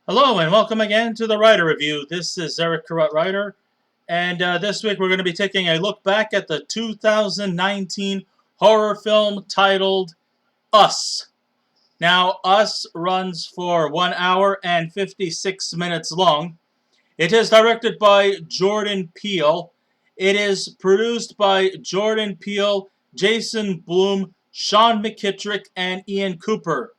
Hello and welcome again to the Writer Review. This is Eric Carruth Writer, and this week we're going to be taking a look back at the 2019 horror film titled Us. Now, Us runs for 1 hour and 56 minutes long. It is directed by Jordan Peele. It is produced by Jordan Peele, Jason Blum, Sean McKittrick, and Ian Cooper.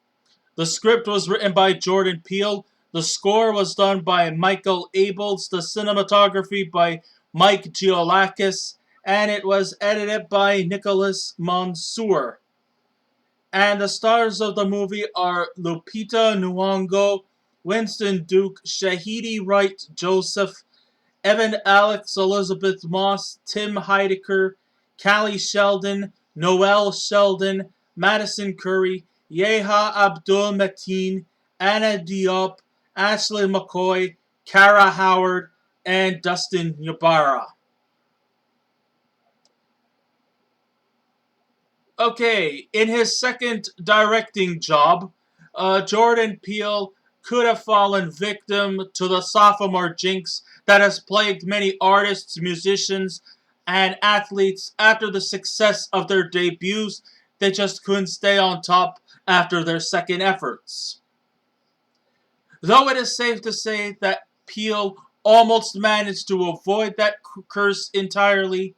The script was written by Jordan Peele. The score was done by Michael Abels. The cinematography by Mike Giolakis. And it was edited by Nicholas Mansour. And the stars of the movie are Lupita Nyong'o, Winston Duke, Shahadi Wright Joseph, Evan Alex Elizabeth Moss, Tim Heidecker, Cali Sheldon, Noelle Sheldon, Madison Curry, Yayha Abdul-Mateen, Anna Diop, Ashely McCoy, Kara Howard, and Dustin Ybarra. Okay, in his second directing job, Jordan Peele could have fallen victim to the sophomore jinx that has plagued many artists, musicians, and athletes after the success of their debuts. They just couldn't stay on top after their second efforts. Though it is safe to say that Peele almost managed to avoid that curse entirely,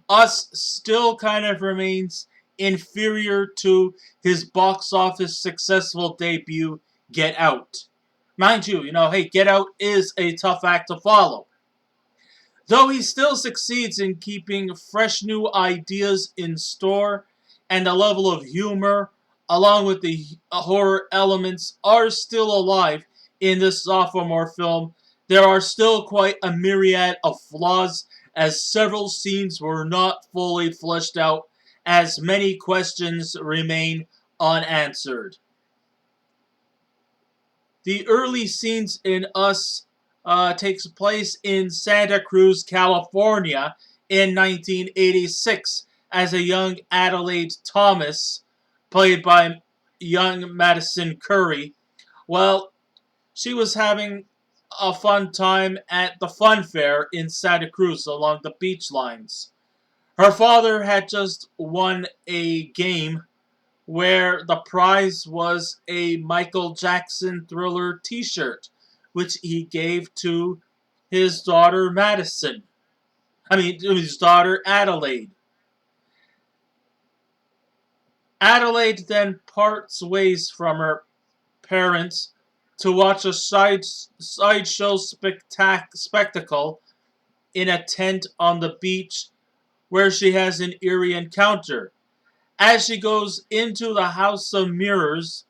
Us still kind of remains inferior to his box office successful debut, Get Out. Mind you, hey, Get Out is a tough act to follow. Though he still succeeds in keeping fresh new ideas in store, and the level of humor, along with the horror elements, are still alive in this sophomore film, there are still quite a myriad of flaws, as several scenes were not fully fleshed out, as many questions remain unanswered. The early scenes in Us takes place in Santa Cruz, California in 1986 as a young Adelaide Thomas, played by young Madison Curry. Well, she was having a fun time at the fun fair in Santa Cruz along the beach lines. Her father had just won a game where the prize was a Michael Jackson Thriller t-shirt, which he gave to his daughter Madison. His daughter Adelaide. Adelaide then parts ways from her parents to watch a sideshow spectacle in a tent on the beach where she has an eerie encounter. As she goes into the House of Mirrors,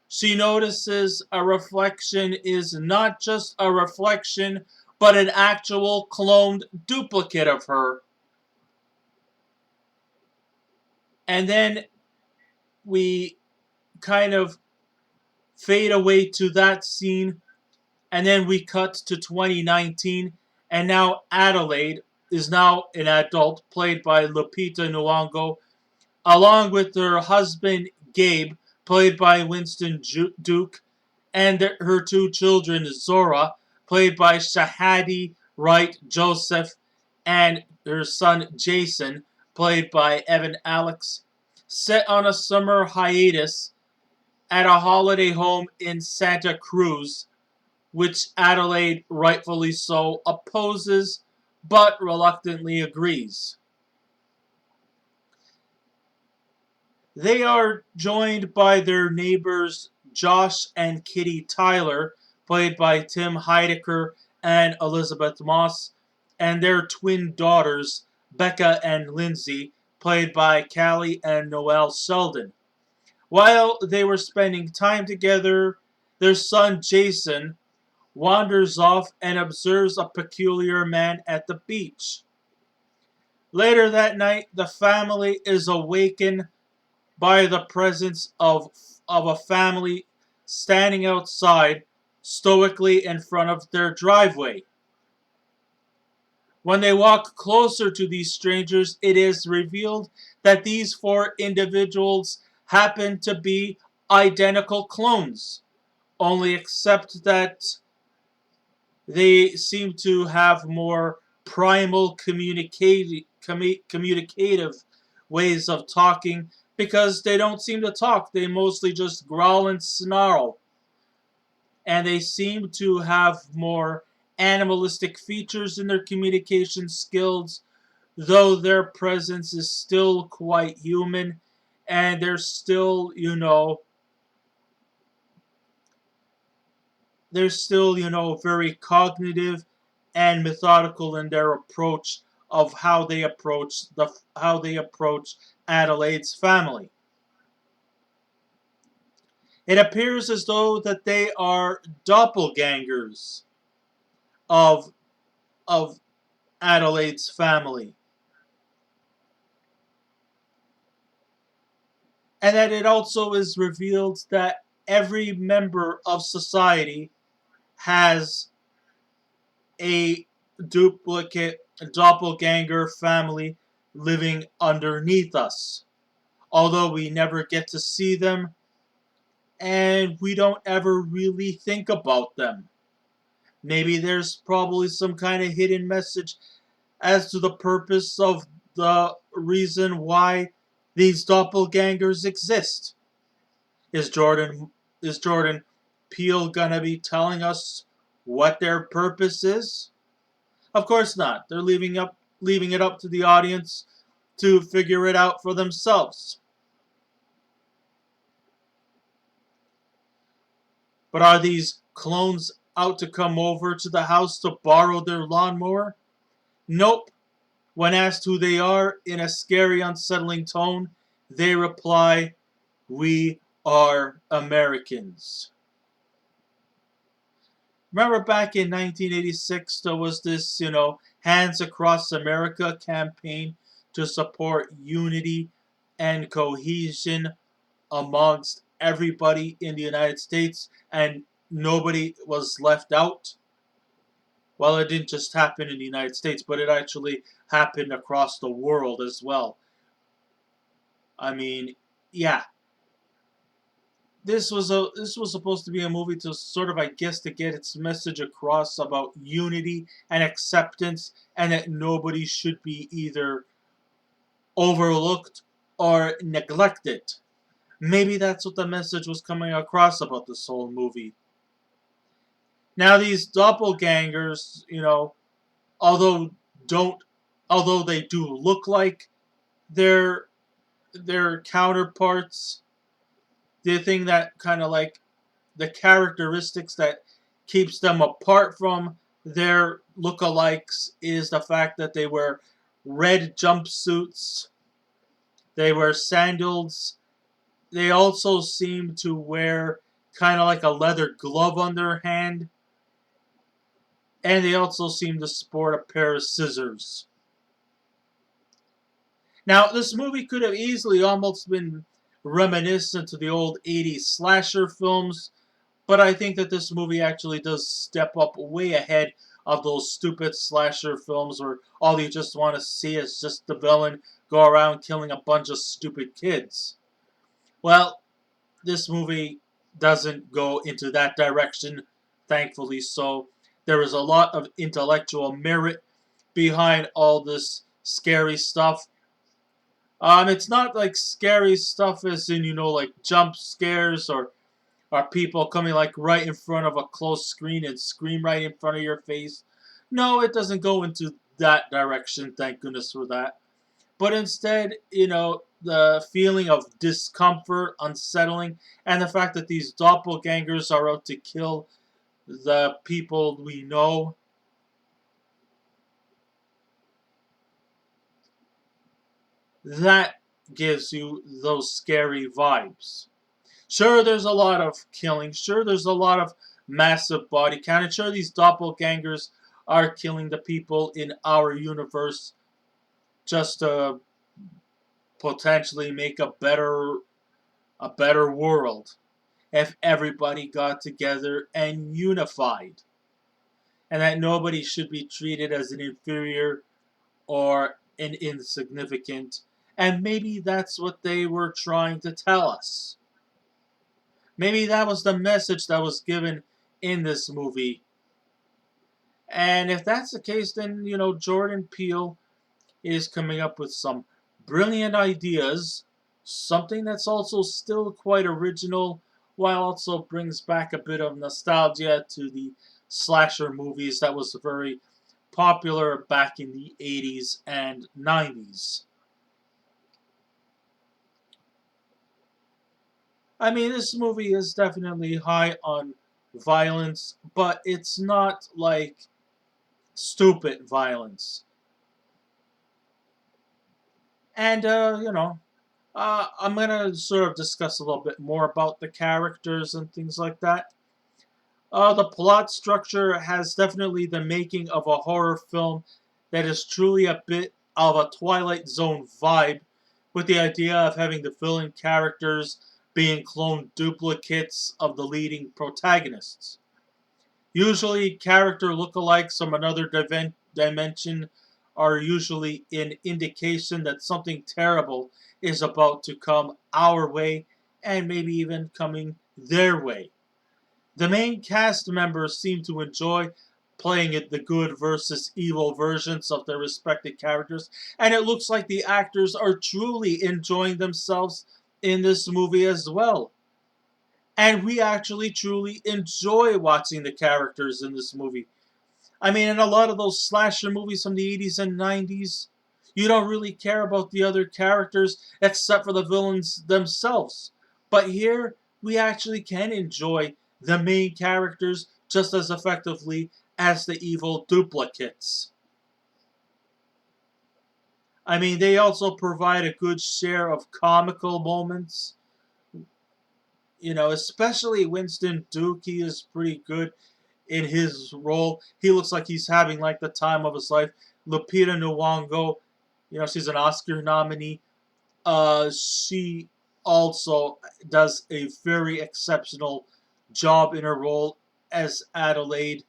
she notices a reflection is not just a reflection, but an actual cloned duplicate of her. And then we kind of fade away to that scene, and then we cut to 2019, and now Adelaide is now an adult, played by Lupita Nyong'o, along with her husband Gabe, played by Winston Duke, and her two children Zora, played by Shahadi Wright Joseph, and her son Jason, played by Evan Alex, set on a summer hiatus at a holiday home in Santa Cruz, which Adelaide, rightfully so, opposes but reluctantly agrees. They are joined by their neighbors Josh and Kitty Tyler, played by Tim Heidecker and Elizabeth Moss, and their twin daughters Becca and Lindsay, played by Cali and Noelle Sheldon. While they were spending time together, their son Jason wanders off and observes a peculiar man at the beach. Later that night, the family is awakened by the presence of a family standing outside stoically in front of their driveway. When they walk closer to these strangers, it is revealed that these four individuals happen to be identical clones, only except that they seem to have more primal communicative ways of talking because they don't seem to talk. They mostly just growl and snarl. And they seem to have more animalistic features in their communication skills, though their presence is still quite human, and they're still very cognitive and methodical in their approach of how they approach Adelaide's family. It appears as though that they are doppelgangers of of Adelaide's family, and that it also is revealed that every member of society has a duplicate doppelganger family living underneath us. Although we never get to see them and we don't ever really think about them. Maybe there's probably some kind of hidden message as to the purpose of the reason why these doppelgangers exist. Is Jordan Peele gonna be telling us what their purpose is? Of course not. They're leaving it up to the audience to figure it out for themselves. But are these clones out to come over to the house to borrow their lawnmower? Nope. When asked who they are in a scary, unsettling tone, they reply, "We are Americans." Remember back in 1986, there was this, Hands Across America campaign to support unity and cohesion amongst everybody in the United States, and nobody was left out? Well, it didn't just happen in the United States, but it actually happened across the world as well. I mean, yeah, this was supposed to be a movie to sort of, I guess, to get its message across about unity and acceptance, and that nobody should be either overlooked or neglected. Maybe that's what the message was coming across about this whole movie. Now these doppelgangers, although don't although they do look like their their counterparts, the thing that kind of like the characteristics that keeps them apart from their lookalikes is the fact that they wear red jumpsuits, they wear sandals, they also seem to wear kind of like a leather glove on their hand, and they also seem to sport a pair of scissors. Now, this movie could have easily almost been reminiscent to the old 80s slasher films, but I think that this movie actually does step up way ahead of those stupid slasher films where all you just want to see is just the villain go around killing a bunch of stupid kids. Well, this movie doesn't go into that direction, thankfully so. There is a lot of intellectual merit behind all this scary stuff. It's not like scary stuff as in, like jump scares or people coming like right in front of a close screen and scream right in front of your face. No, it doesn't go into that direction, thank goodness for that. But instead, the feeling of discomfort, unsettling, and the fact that these doppelgangers are out to kill the people we know, that gives you those scary vibes. Sure, there's a lot of killing. Sure, there's a lot of massive body count. And sure, these doppelgangers are killing the people in our universe just to potentially make a better world if everybody got together and unified. And that nobody should be treated as an inferior or an insignificant. And maybe that's what they were trying to tell us. Maybe that was the message that was given in this movie. And if that's the case, then, Jordan Peele is coming up with some brilliant ideas, something that's also still quite original, while also brings back a bit of nostalgia to the slasher movies that was very popular back in the 80s and 90s. I mean, this movie is definitely high on violence, but it's not like stupid violence. And, I'm going to sort of discuss a little bit more about the characters and things like that. The plot structure has definitely the making of a horror film that is truly a bit of a Twilight Zone vibe, with the idea of having the villain characters being cloned duplicates of the leading protagonists. Usually, character lookalikes from another dimension are usually an indication that something terrible is about to come our way and maybe even coming their way. The main cast members seem to enjoy playing it the good versus evil versions of their respective characters, and it looks like the actors are truly enjoying themselves in this movie as well. And we actually truly enjoy watching the characters in this movie. I mean, in a lot of those slasher movies from the 80s and 90s, you don't really care about the other characters except for the villains themselves. But here, we actually can enjoy the main characters just as effectively as the evil duplicates. I mean, they also provide a good share of comical moments. Especially Winston Duke, he is pretty good in his role. He looks like he's having like the time of his life. Lupita Nyong'o, she's an Oscar nominee. She also does a very exceptional job in her role as Adelaide.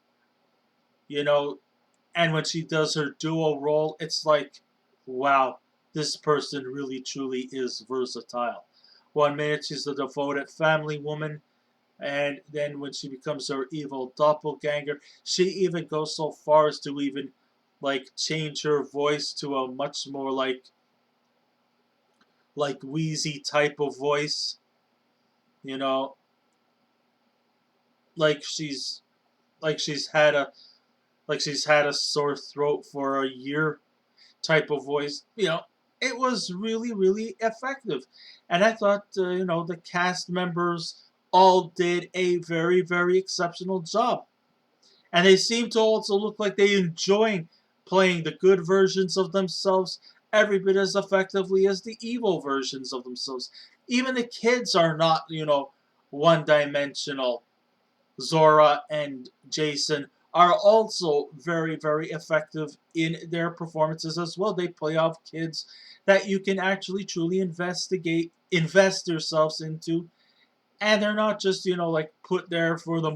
You know, and when she does her duo role, it's like, wow, this person really truly is versatile. One minute she's a devoted family woman, and then when she becomes her evil doppelganger, she even goes so far as to even like change her voice to a much more like wheezy type of voice. You know, like she's had a sore throat for a year type of voice. It was really really effective, and I thought the cast members all did a very very exceptional job. And they seem to also look like they enjoy playing the good versions of themselves every bit as effectively as the evil versions of themselves. Even the kids are not, one dimensional. Zora and Jason are also very, very effective in their performances as well. They play off kids that you can actually truly invest yourselves into, and they're not just like put there for the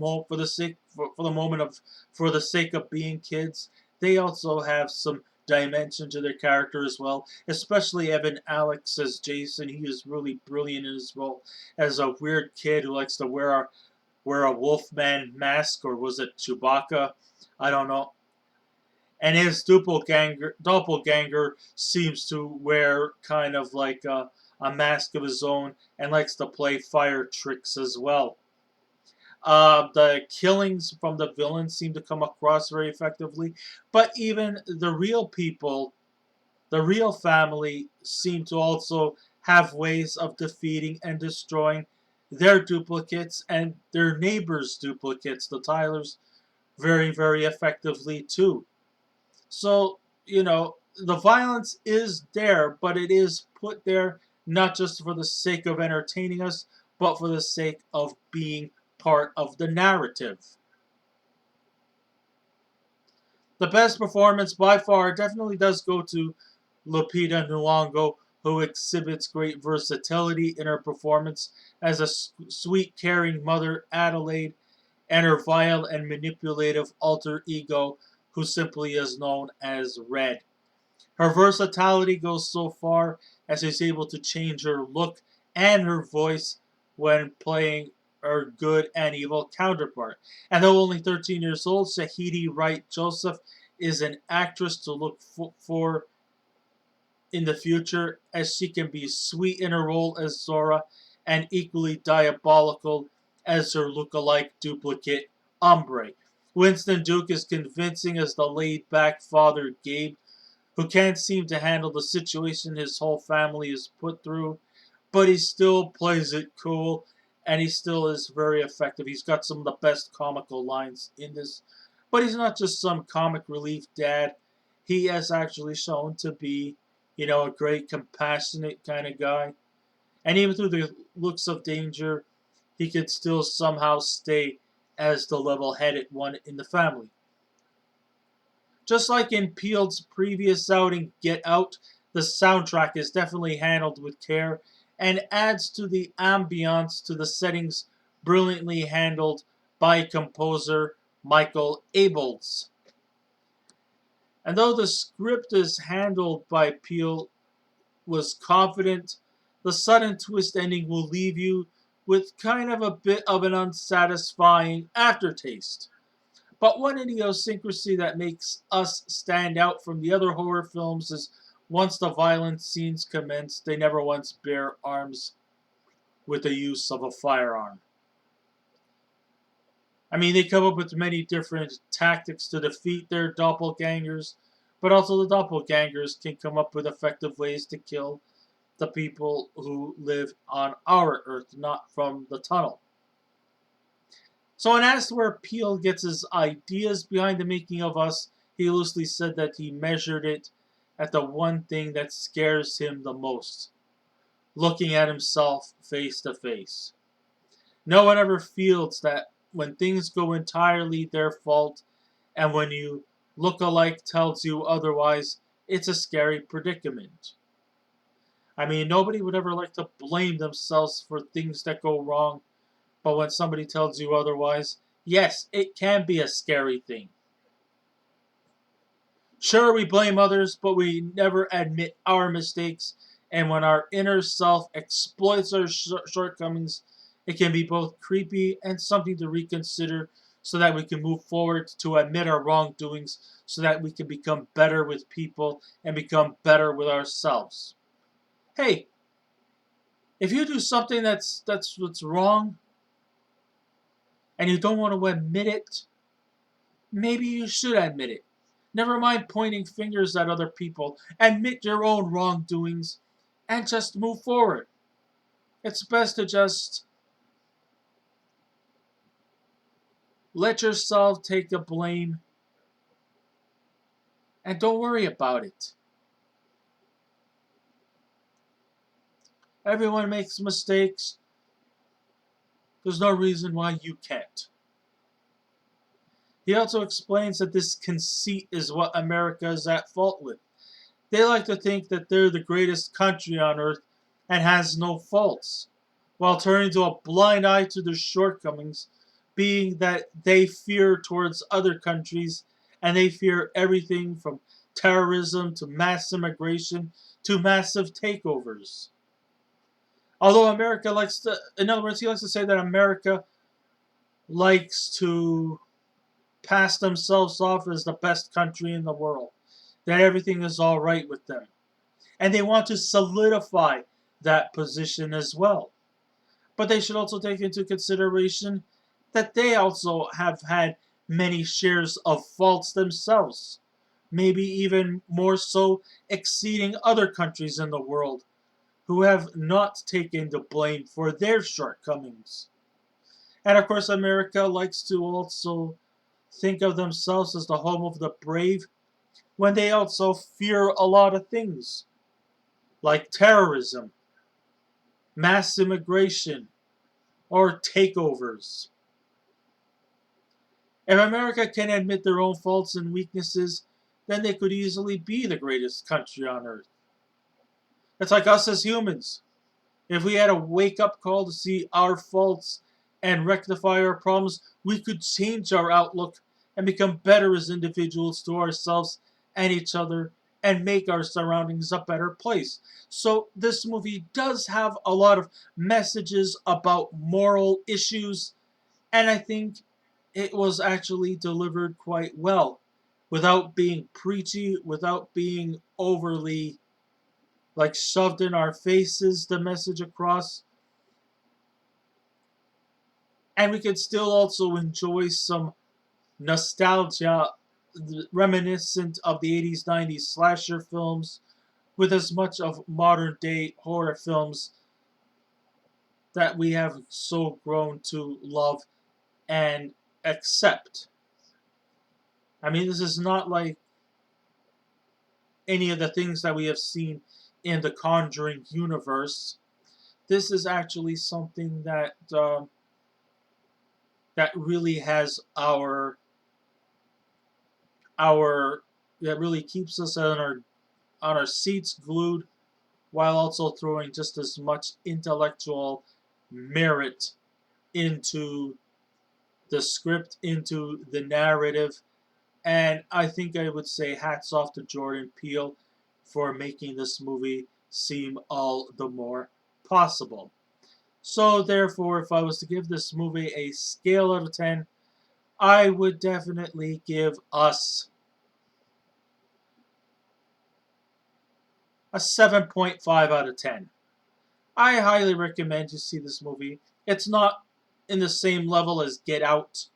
for the moment of for the sake of being kids. They also have some dimension to their character as well, especially Evan Alex as Jason. He is really brilliant in his role as a weird kid who likes to wear a Wolfman mask, or was it Chewbacca? I don't know. And his doppelganger seems to wear kind of like a mask of his own and likes to play fire tricks as well. The killings from the villains seem to come across very effectively, but even the real people, the real family, seem to also have ways of defeating and destroying their duplicates and their neighbors' duplicates, the Tylers, very, very effectively too. So, the violence is there, but it is put there not just for the sake of entertaining us, but for the sake of being part of the narrative. The best performance by far definitely does go to Lupita Nyong'o, who exhibits great versatility in her performance as a sweet, caring mother, Adelaide, and her vile and manipulative alter ego, who simply is known as Red. Her versatility goes so far as she's able to change her look and her voice when playing her good and evil counterpart. And though only 13 years old, Shahadi Wright Joseph is an actress to look for in the future, as she can be sweet in her role as Zora and equally diabolical as her look-alike duplicate Ombre. Winston Duke is convincing as the laid-back father Gabe, who can't seem to handle the situation his whole family is put through, but he still plays it cool, and he still is very effective. He's got some of the best comical lines in this, but he's not just some comic relief dad. He has actually shown to be, a great, compassionate kind of guy. And even through the looks of danger, he could still somehow stay as the level-headed one in the family. Just like in Peele's previous outing, Get Out, the soundtrack is definitely handled with care and adds to the ambiance to the settings brilliantly handled by composer Michael Abels. And though the script is handled by Peele was confident, the sudden twist ending will leave you with kind of a bit of an unsatisfying aftertaste. But one idiosyncrasy that makes Us stand out from the other horror films is once the violent scenes commence, they never once bear arms with the use of a firearm. I mean, they come up with many different tactics to defeat their doppelgangers, but also the doppelgangers can come up with effective ways to kill the people who live on our Earth, not from the tunnel. So when asked where Peele gets his ideas behind the making of Us, he loosely said that he measured it at the one thing that scares him the most: looking at himself face to face. No one ever feels that when things go entirely their fault, and when you look-alike tells you otherwise, it's a scary predicament. I mean, nobody would ever like to blame themselves for things that go wrong, but when somebody tells you otherwise, yes, it can be a scary thing. Sure, we blame others, but we never admit our mistakes, and when our inner self exploits our shortcomings, it can be both creepy and something to reconsider so that we can move forward to admit our wrongdoings so that we can become better with people and become better with ourselves. Hey, if you do something that's what's wrong and you don't want to admit it, maybe you should admit it. Never mind pointing fingers at other people. Admit your own wrongdoings and just move forward. It's best to just let yourself take the blame and don't worry about it. Everyone makes mistakes. There's no reason why you can't. He also explains that this conceit is what America is at fault with. They like to think that they're the greatest country on earth and has no faults, while turning to a blind eye to their shortcomings, being that they fear towards other countries and they fear everything from terrorism to mass immigration to massive takeovers. Although America likes to, in other words, he likes to say that America likes to pass themselves off as the best country in the world, that everything is all right with them. And they want to solidify that position as well. But they should also take into consideration that they also have had many shares of faults themselves, maybe even more so exceeding other countries in the world who have not taken the blame for their shortcomings. And of course, America likes to also think of themselves as the home of the brave when they also fear a lot of things, like terrorism, mass immigration, or takeovers. If America can admit their own faults and weaknesses, then they could easily be the greatest country on earth. It's like us as humans. If we had a wake-up call to see our faults and rectify our problems, we could change our outlook and become better as individuals to ourselves and each other and make our surroundings a better place. So this movie does have a lot of messages about moral issues, and I think it was actually delivered quite well without being preachy, without being overly like shoved in our faces, the message across. And we could still also enjoy some nostalgia reminiscent of the 80s, 90s slasher films with as much of modern day horror films that we have so grown to love and accept. I mean, this is not like any of the things that we have seen in the Conjuring universe. This is actually something that really has our that really keeps us on our seats glued, while also throwing just as much intellectual merit into the script, into the narrative. And I think I would say hats off to Jordan Peele for making this movie seem all the more possible. So therefore, if I was to give this movie a scale out of 10, I would definitely give Us a 7.5 out of 10. I highly recommend you see this movie. It's not in the same level as Get Out.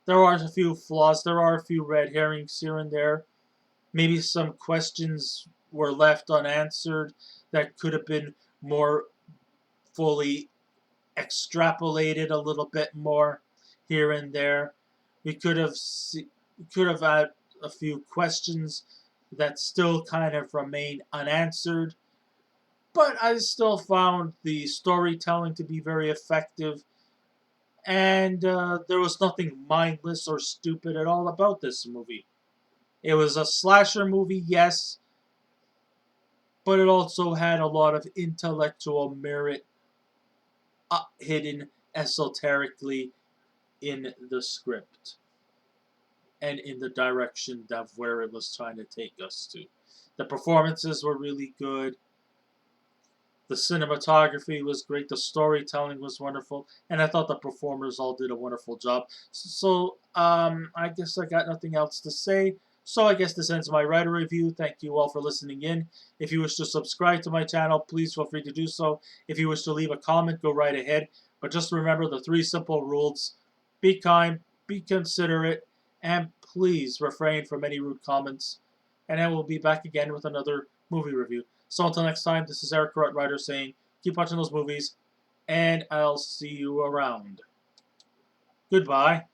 There are a few flaws. There are a few red herrings here and there. Maybe some questions were left unanswered that could have been more fully extrapolated a little bit more here and there. We could have had a few questions that still kind of remain unanswered. But I still found the storytelling to be very effective, and there was nothing mindless or stupid at all about this movie. It was a slasher movie, yes, but it also had a lot of intellectual merit hidden esoterically in the script and in the direction of where it was trying to take us to. The performances were really good. The cinematography was great. The storytelling was wonderful. And I thought the performers all did a wonderful job. So, I guess I got nothing else to say. So I guess this ends my writer review. Thank you all for listening in. If you wish to subscribe to my channel, please feel free to do so. If you wish to leave a comment, go right ahead. But just remember the 3 simple rules. Be kind, be considerate, and please refrain from any rude comments. And I will be back again with another movie review. So until next time, this is Eric Wright saying, keep watching those movies, and I'll see you around. Goodbye.